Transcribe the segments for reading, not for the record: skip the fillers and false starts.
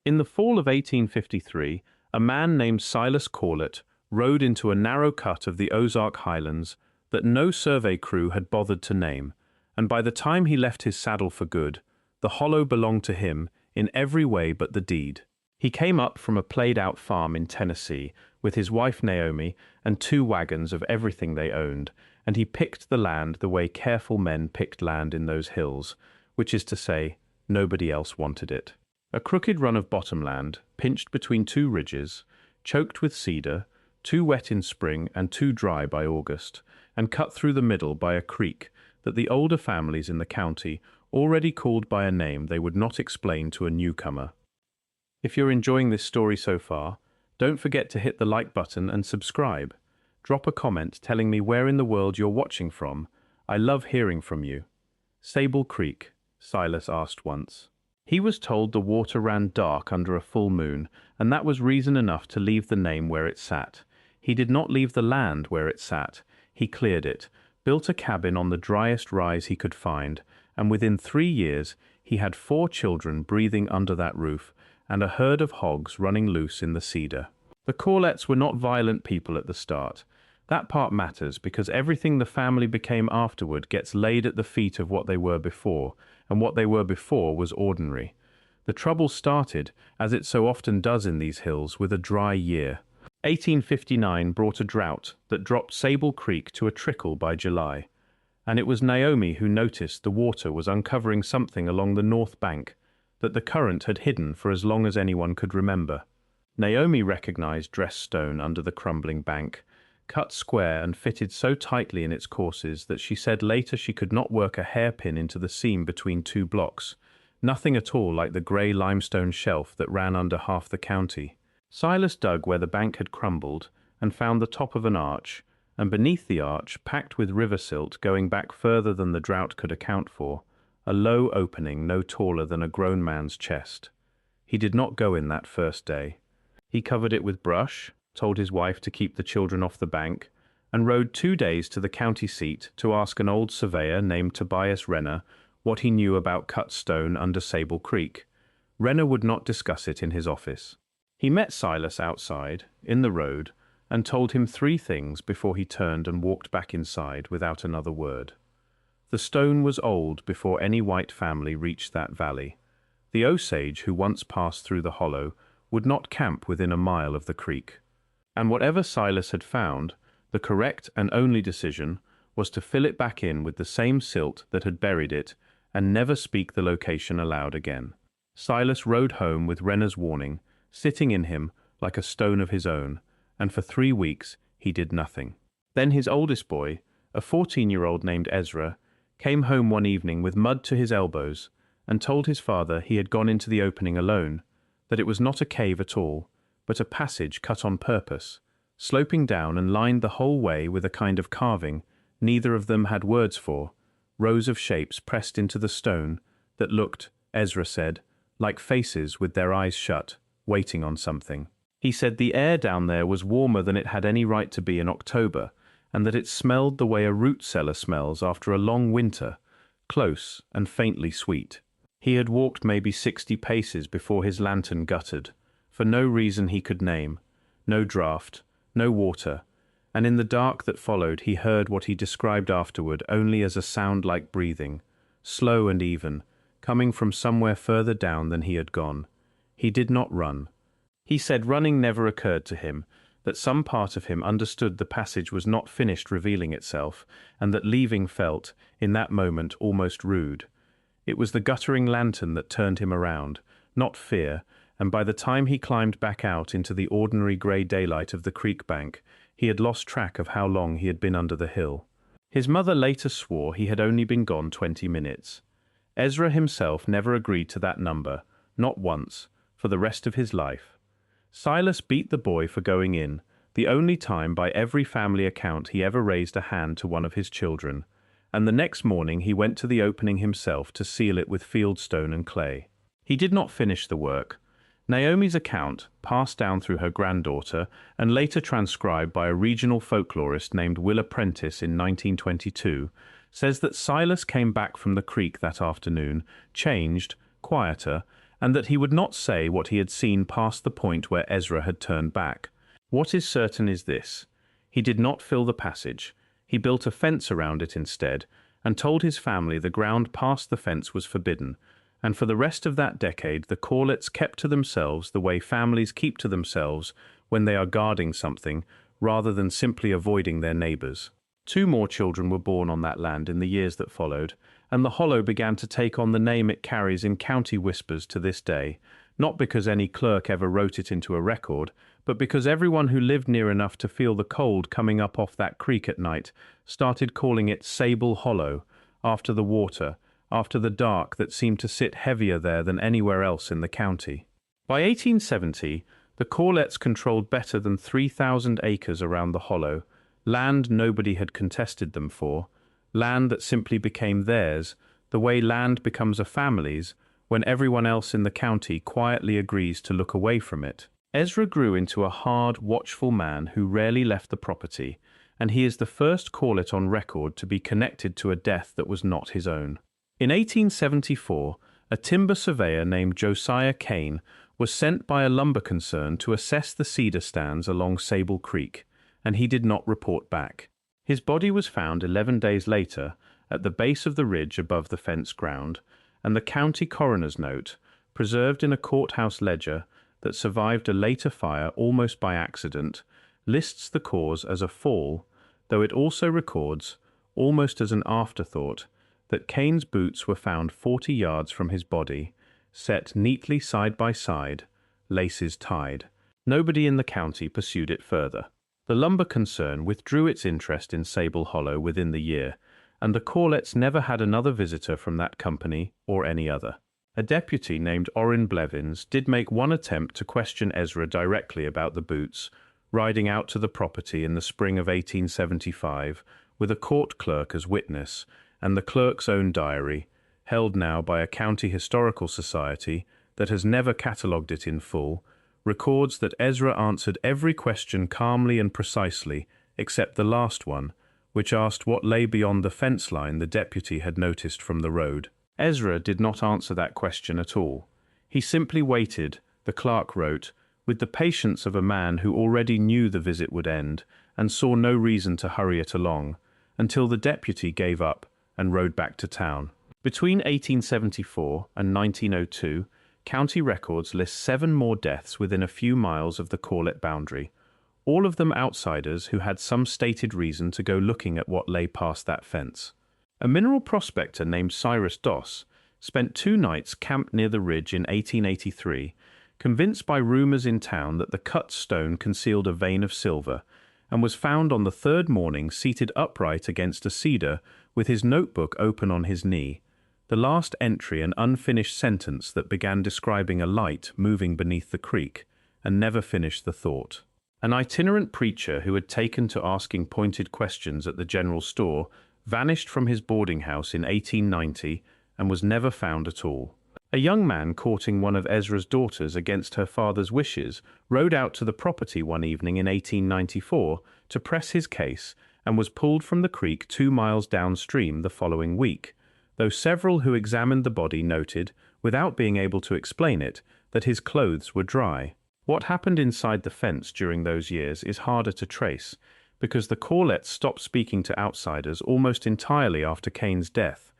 In the fall of 1853, a man named Silas Corlett rode into a narrow cut of the Ozark highlands that no survey crew had bothered to name, and by the time he left his saddle for good, the hollow belonged to him in every way but the deed. He came up from a played-out farm in Tennessee with his wife Naomi and 2 wagons of everything they owned, and he picked the land the way careful men picked land in those hills, which is to say, nobody else wanted it. A crooked run of bottomland, pinched between 2 ridges, choked with cedar, too wet in spring and too dry by August, and cut through the middle by a creek that the older families in the county already called by a name they would not explain to a newcomer. If you're enjoying this story so far, don't forget to hit the like button and subscribe. Drop a comment telling me where in the world you're watching from. I love hearing from you. Sable Creek, Silas asked once. He was told the water ran dark under a full moon, and that was reason enough to leave the name where it sat. He did not leave the land where it sat. He cleared it, built a cabin on the driest rise he could find, and within 3 years he had 4 children breathing under that roof, and a herd of hogs running loose in the cedar. The Corletts were not violent people at the start. That part matters because everything the family became afterward gets laid at the feet of what they were before, and what they were before was ordinary. The trouble started, as it so often does in these hills, with a dry year. 1859 brought a drought that dropped Sable Creek to a trickle by July, and it was Naomi who noticed the water was uncovering something along the north bank that the current had hidden for as long as anyone could remember. Naomi recognized dressed stone under the crumbling bank, cut square and fitted so tightly in its courses that she said later she could not work a hairpin into the seam between 2 blocks, nothing at all like the grey limestone shelf that ran under half the county. Silas dug where the bank had crumbled and found the top of an arch, and beneath the arch, packed with river silt going back further than the drought could account for, a low opening no taller than a grown man's chest. He did not go in that first day. He covered it with brush, told his wife to keep the children off the bank, and rode 2 days to the county seat to ask an old surveyor named Tobias Renner what he knew about cut stone under Sable Creek. Renner would not discuss it in his office. He met Silas outside, in the road, and told him 3 things before he turned and walked back inside without another word. The stone was old before any white family reached that valley. The Osage who once passed through the hollow would not camp within a mile of the creek. And whatever Silas had found, the correct and only decision was to fill it back in with the same silt that had buried it and never speak the location aloud again. Silas rode home with Renner's warning, sitting in him like a stone of his own, and for 3 weeks he did nothing. Then his oldest boy, a 14-year-old named Ezra, came home one evening with mud to his elbows and told his father he had gone into the opening alone, that it was not a cave at all, but a passage cut on purpose, sloping down and lined the whole way with a kind of carving neither of them had words for, rows of shapes pressed into the stone that looked, Ezra said, like faces with their eyes shut, waiting on something. He said the air down there was warmer than it had any right to be in October, and that it smelled the way a root cellar smells after a long winter, close and faintly sweet. He had walked maybe 60 paces before his lantern guttered, for no reason he could name, no draught, no water, and in the dark that followed he heard what he described afterward only as a sound like breathing, slow and even, coming from somewhere further down than he had gone. He did not run. He said running never occurred to him, that some part of him understood the passage was not finished revealing itself, and that leaving felt, in that moment, almost rude. It was the guttering lantern that turned him around, not fear, and by the time he climbed back out into the ordinary grey daylight of the creek bank, he had lost track of how long he had been under the hill. His mother later swore he had only been gone 20 minutes. Ezra himself never agreed to that number, not once, for the rest of his life. Silas beat the boy for going in, the only time by every family account he ever raised a hand to one of his children, and the next morning he went to the opening himself to seal it with fieldstone and clay. He did not finish the work. Naomi's account, passed down through her granddaughter and later transcribed by a regional folklorist named Will Apprentice in 1922, says that Silas came back from the creek that afternoon, changed, quieter, and that he would not say what he had seen past the point where Ezra had turned back. What is certain is this: he did not fill the passage. He built a fence around it instead, and told his family the ground past the fence was forbidden, and for the rest of that decade the Corletts kept to themselves the way families keep to themselves when they are guarding something, rather than simply avoiding their neighbors. 2 more children were born on that land in the years that followed, and the hollow began to take on the name it carries in county whispers to this day, not because any clerk ever wrote it into a record, but because everyone who lived near enough to feel the cold coming up off that creek at night started calling it Sable Hollow, after the water, after the dark that seemed to sit heavier there than anywhere else in the county. By 1870, the Corletts controlled better than 3,000 acres around the hollow, land nobody had contested them for, land that simply became theirs, the way land becomes a family's when everyone else in the county quietly agrees to look away from it. Ezra grew into a hard, watchful man who rarely left the property, and he is the first Corlett on record to be connected to a death that was not his own. In 1874, a timber surveyor named Josiah Kane was sent by a lumber concern to assess the cedar stands along Sable Creek, and he did not report back. His body was found 11 days later at the base of the ridge above the fence ground, and the county coroner's note, preserved in a courthouse ledger that survived a later fire almost by accident, lists the cause as a fall, though it also records, almost as an afterthought, that Kane's boots were found 40 yards from his body, set neatly side by side, laces tied. Nobody in the county pursued it further. The lumber concern withdrew its interest in Sable Hollow within the year, and the Corletts never had another visitor from that company or any other. A deputy named Orrin Blevins did make one attempt to question Ezra directly about the boots, riding out to the property in the spring of 1875 with a court clerk as witness, and the clerk's own diary, held now by a county historical society that has never catalogued it in full, records that Ezra answered every question calmly and precisely, except the last one, which asked what lay beyond the fence line the deputy had noticed from the road. Ezra did not answer that question at all. He simply waited, the clerk wrote, with the patience of a man who already knew the visit would end and saw no reason to hurry it along, until the deputy gave up and rode back to town. Between 1874 and 1902, county records list 7 more deaths within a few miles of the Corlett boundary, all of them outsiders who had some stated reason to go looking at what lay past that fence. A mineral prospector named Cyrus Doss spent 2 nights camped near the ridge in 1883, convinced by rumors in town that the cut stone concealed a vein of silver, and was found on the 3rd morning seated upright against a cedar with his notebook open on his knee, the last entry an unfinished sentence that began describing a light moving beneath the creek, and never finished the thought. An itinerant preacher who had taken to asking pointed questions at the general store vanished from his boarding house in 1890 and was never found at all. A young man courting one of Ezra's daughters against her father's wishes rode out to the property one evening in 1894 to press his case and was pulled from the creek 2 miles downstream the following week, though several who examined the body noted, without being able to explain it, that his clothes were dry. What happened inside the fence during those years is harder to trace, because the Corletts stopped speaking to outsiders almost entirely after Kane's death,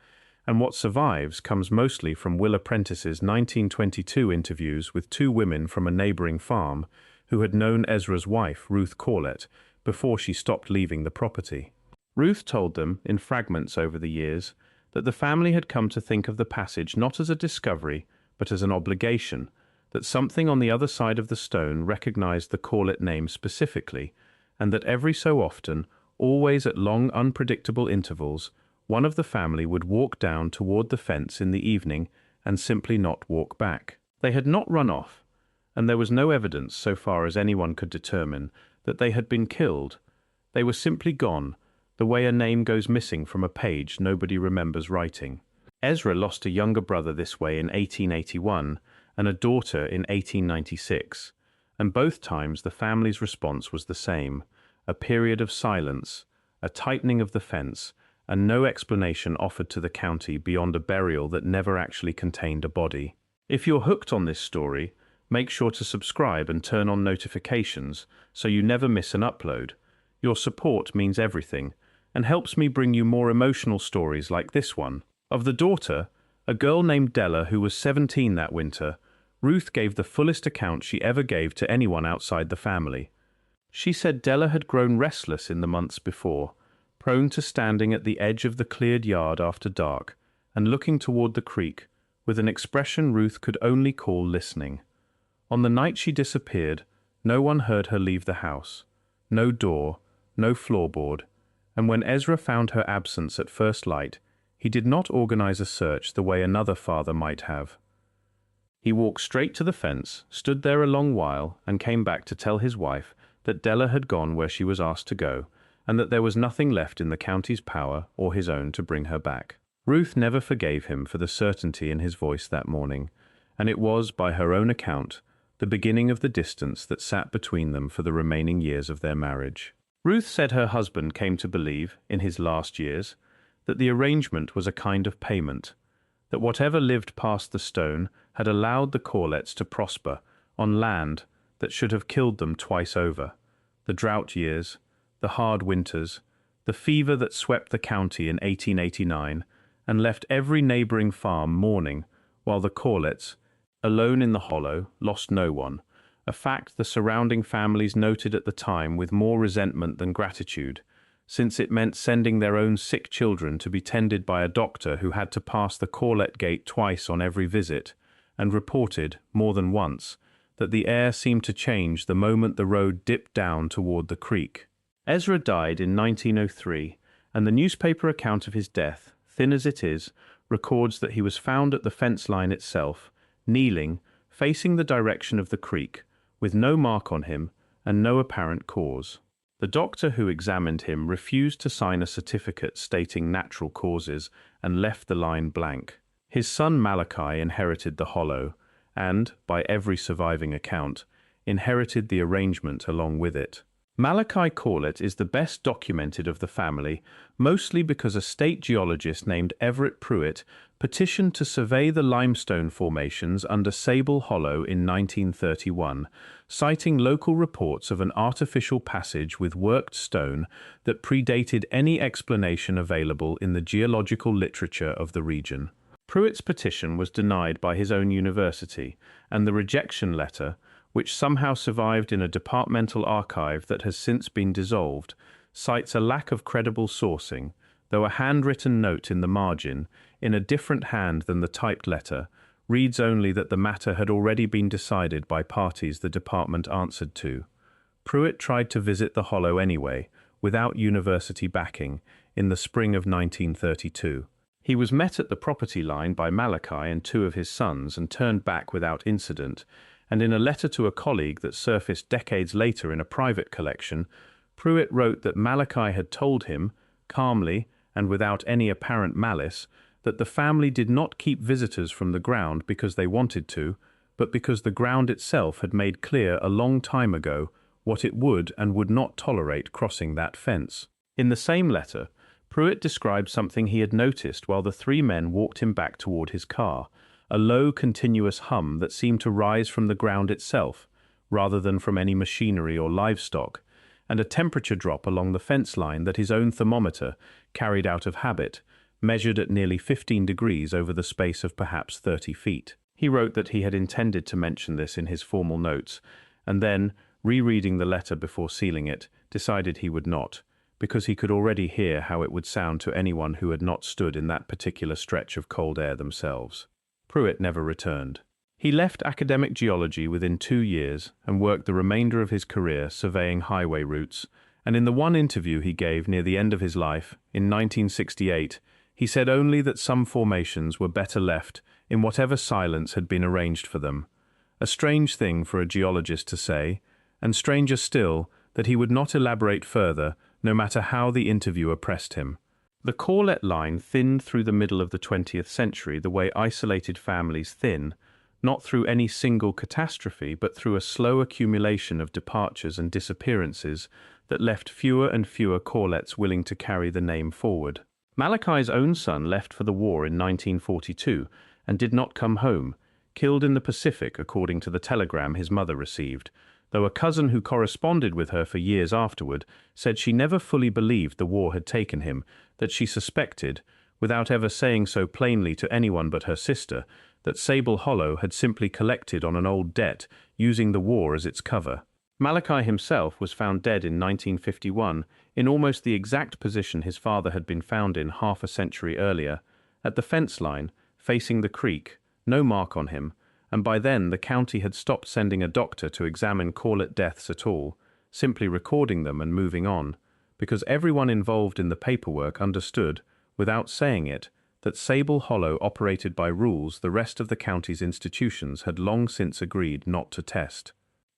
and what survives comes mostly from Will Apprentice's 1922 interviews with 2 women from a neighboring farm who had known Ezra's wife, Ruth Corlett, before she stopped leaving the property. Ruth told them, in fragments over the years, that the family had come to think of the passage not as a discovery, but as an obligation, that something on the other side of the stone recognized the Corlett name specifically, and that every so often, always at long unpredictable intervals, one of the family would walk down toward the fence in the evening and simply not walk back. They had not run off, and there was no evidence, so far as anyone could determine, that they had been killed. They were simply gone, the way a name goes missing from a page nobody remembers writing. Ezra lost a younger brother this way in 1881 and a daughter in 1896, and both times the family's response was the same: a period of silence, a tightening of the fence, and no explanation offered to the county beyond a burial that never actually contained a body. If you're hooked on this story, make sure to subscribe and turn on notifications so you never miss an upload. Your support means everything and helps me bring you more emotional stories like this one. Of the daughter, a girl named Della who was 17 that winter, Ruth gave the fullest account she ever gave to anyone outside the family. She said Della had grown restless in the months before, prone to standing at the edge of the cleared yard after dark and looking toward the creek with an expression Ruth could only call listening. On the night she disappeared, no one heard her leave the house. No door, no floorboard, and when Ezra found her absence at first light, he did not organize a search the way another father might have. He walked straight to the fence, stood there a long while, and came back to tell his wife that Della had gone where she was asked to go, and that there was nothing left in the county's power or his own to bring her back. Ruth never forgave him for the certainty in his voice that morning, and it was, by her own account, the beginning of the distance that sat between them for the remaining years of their marriage. Ruth said her husband came to believe, in his last years, that the arrangement was a kind of payment, that whatever lived past the stone had allowed the Corletts to prosper on land that should have killed them twice over. The drought years, the hard winters, the fever that swept the county in 1889 and left every neighboring farm mourning, while the Corletts, alone in the hollow, lost no one, a fact the surrounding families noted at the time with more resentment than gratitude, since it meant sending their own sick children to be tended by a doctor who had to pass the Corlett gate twice on every visit, and reported, more than once, that the air seemed to change the moment the road dipped down toward the creek. Ezra died in 1903, and the newspaper account of his death, thin as it is, records that he was found at the fence line itself, kneeling, facing the direction of the creek, with no mark on him and no apparent cause. The doctor who examined him refused to sign a certificate stating natural causes and left the line blank. His son Malachi inherited the hollow and, by every surviving account, inherited the arrangement along with it. Malachi Corlett is the best documented of the family, mostly because a state geologist named Everett Pruitt petitioned to survey the limestone formations under Sable Hollow in 1931, citing local reports of an artificial passage with worked stone that predated any explanation available in the geological literature of the region. Pruitt's petition was denied by his own university, and the rejection letter, which somehow survived in a departmental archive that has since been dissolved, cites a lack of credible sourcing, though a handwritten note in the margin, in a different hand than the typed letter, reads only that the matter had already been decided by parties the department answered to. Pruitt tried to visit the hollow anyway, without university backing, in the spring of 1932. He was met at the property line by Malachi and two of his sons and turned back without incident, and in a letter to a colleague that surfaced decades later in a private collection, Pruitt wrote that Malachi had told him, calmly and without any apparent malice, that the family did not keep visitors from the ground because they wanted to, but because the ground itself had made clear a long time ago what it would and would not tolerate crossing that fence. In the same letter, Pruitt described something he had noticed while the three men walked him back toward his car, a low, continuous hum that seemed to rise from the ground itself, rather than from any machinery or livestock, and a temperature drop along the fence line that his own thermometer, carried out of habit, measured at nearly 15 degrees over the space of perhaps 30 feet. He wrote that he had intended to mention this in his formal notes, and then, rereading the letter before sealing it, decided he would not, because he could already hear how it would sound to anyone who had not stood in that particular stretch of cold air themselves. Pruitt never returned. He left academic geology within 2 years and worked the remainder of his career surveying highway routes, and in the one interview he gave near the end of his life, in 1968, he said only that some formations were better left in whatever silence had been arranged for them. A strange thing for a geologist to say, and stranger still that he would not elaborate further, no matter how the interviewer pressed him. The Corlett line thinned through the middle of the 20th century the way isolated families thin, not through any single catastrophe, but through a slow accumulation of departures and disappearances that left fewer and fewer Corletts willing to carry the name forward. Malachi's own son left for the war in 1942 and did not come home, killed in the Pacific according to the telegram his mother received, though a cousin who corresponded with her for years afterward said she never fully believed the war had taken him, that she suspected, without ever saying so plainly to anyone but her sister, that Sable Hollow had simply collected on an old debt, using the war as its cover. Malachi himself was found dead in 1951, in almost the exact position his father had been found in half a century earlier, at the fence line, facing the creek, no mark on him, and by then the county had stopped sending a doctor to examine Corlett deaths at all, simply recording them and moving on, because everyone involved in the paperwork understood, without saying it, that Sable Hollow operated by rules the rest of the county's institutions had long since agreed not to test.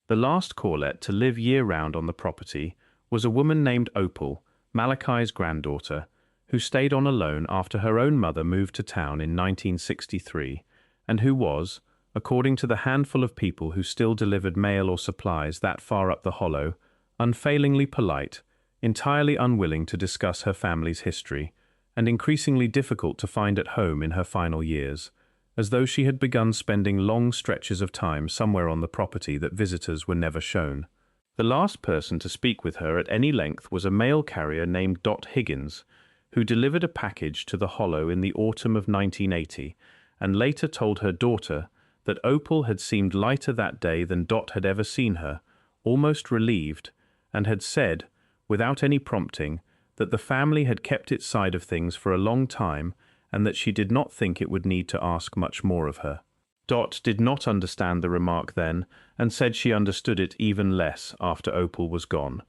The last Corlett to live year-round on the property was a woman named Opal, Malachi's granddaughter, who stayed on alone after her own mother moved to town in 1963, and who was, according to the handful of people who still delivered mail or supplies that far up the hollow, unfailingly polite, entirely unwilling to discuss her family's history, and increasingly difficult to find at home in her final years, as though she had begun spending long stretches of time somewhere on the property that visitors were never shown. The last person to speak with her at any length was a mail carrier named Dot Higgins, who delivered a package to the hollow in the autumn of 1980, and later told her daughter that Opal had seemed lighter that day than Dot had ever seen her, almost relieved, and had said, without any prompting, that the family had kept its side of things for a long time, and that she did not think it would need to ask much more of her. Dot did not understand the remark then, and said she understood it even less after Opal was gone.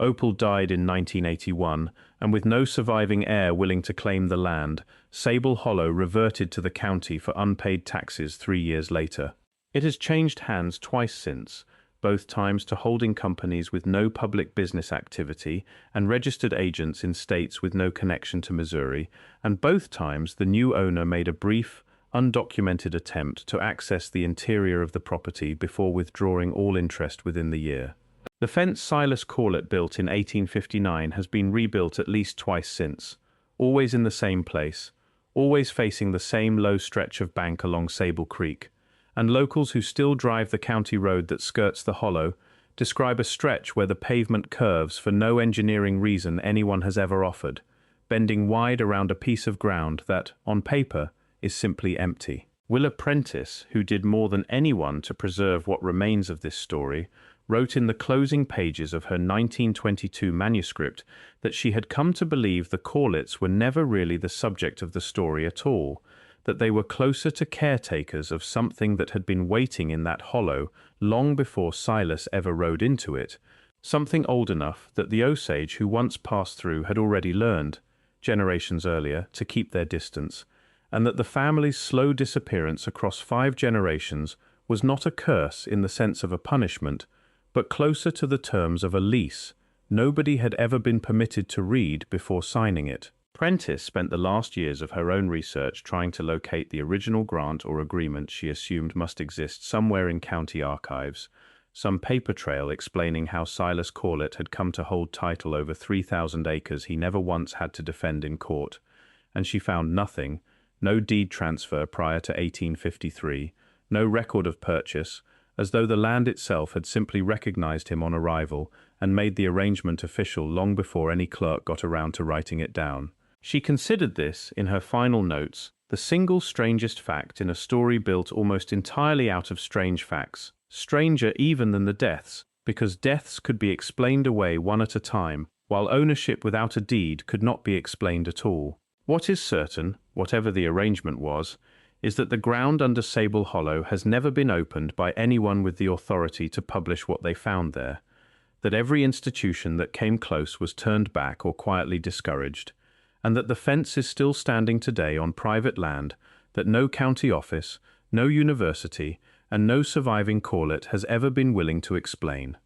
Opal died in 1981, and with no surviving heir willing to claim the land, Sable Hollow reverted to the county for unpaid taxes 3 years later. It has changed hands twice since, both times to holding companies with no public business activity and registered agents in states with no connection to Missouri, and both times the new owner made a brief, undocumented attempt to access the interior of the property before withdrawing all interest within the year. The fence Silas Corlett built in 1859 has been rebuilt at least twice since, always in the same place, always facing the same low stretch of bank along Sable Creek, and locals who still drive the county road that skirts the hollow describe a stretch where the pavement curves for no engineering reason anyone has ever offered, bending wide around a piece of ground that, on paper, is simply empty. Willa Prentice, who did more than anyone to preserve what remains of this story, wrote in the closing pages of her 1922 manuscript that she had come to believe the Corletts were never really the subject of the story at all, that they were closer to caretakers of something that had been waiting in that hollow long before Silas ever rode into it, something old enough that the Osage who once passed through had already learned, generations earlier, to keep their distance, and that the family's slow disappearance across 5 generations was not a curse in the sense of a punishment, but closer to the terms of a lease nobody had ever been permitted to read before signing it. Prentice spent the last years of her own research trying to locate the original grant or agreement she assumed must exist somewhere in county archives, some paper trail explaining how Silas Corlett had come to hold title over 3,000 acres he never once had to defend in court, and she found nothing, no deed transfer prior to 1853, no record of purchase, as though the land itself had simply recognized him on arrival and made the arrangement official long before any clerk got around to writing it down. She considered this, in her final notes, the single strangest fact in a story built almost entirely out of strange facts, stranger even than the deaths, because deaths could be explained away one at a time, while ownership without a deed could not be explained at all. What is certain, whatever the arrangement was, is that the ground under Sable Hollow has never been opened by anyone with the authority to publish what they found there, that every institution that came close was turned back or quietly discouraged, and that the fence is still standing today on private land that no county office, no university, and no surviving Corlett has ever been willing to explain.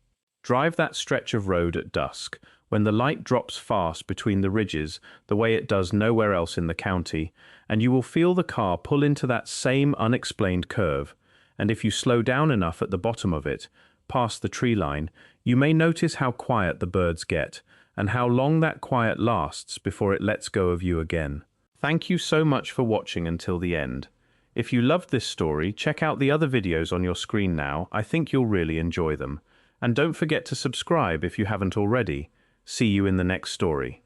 Drive that stretch of road at dusk, when the light drops fast between the ridges the way it does nowhere else in the county, and you will feel the car pull into that same unexplained curve, and if you slow down enough at the bottom of it, past the tree line, you may notice how quiet the birds get, and how long that quiet lasts before it lets go of you again. Thank you so much for watching until the end. If you loved this story, check out the other videos on your screen now. I think you'll really enjoy them. And don't forget to subscribe if you haven't already. See you in the next story.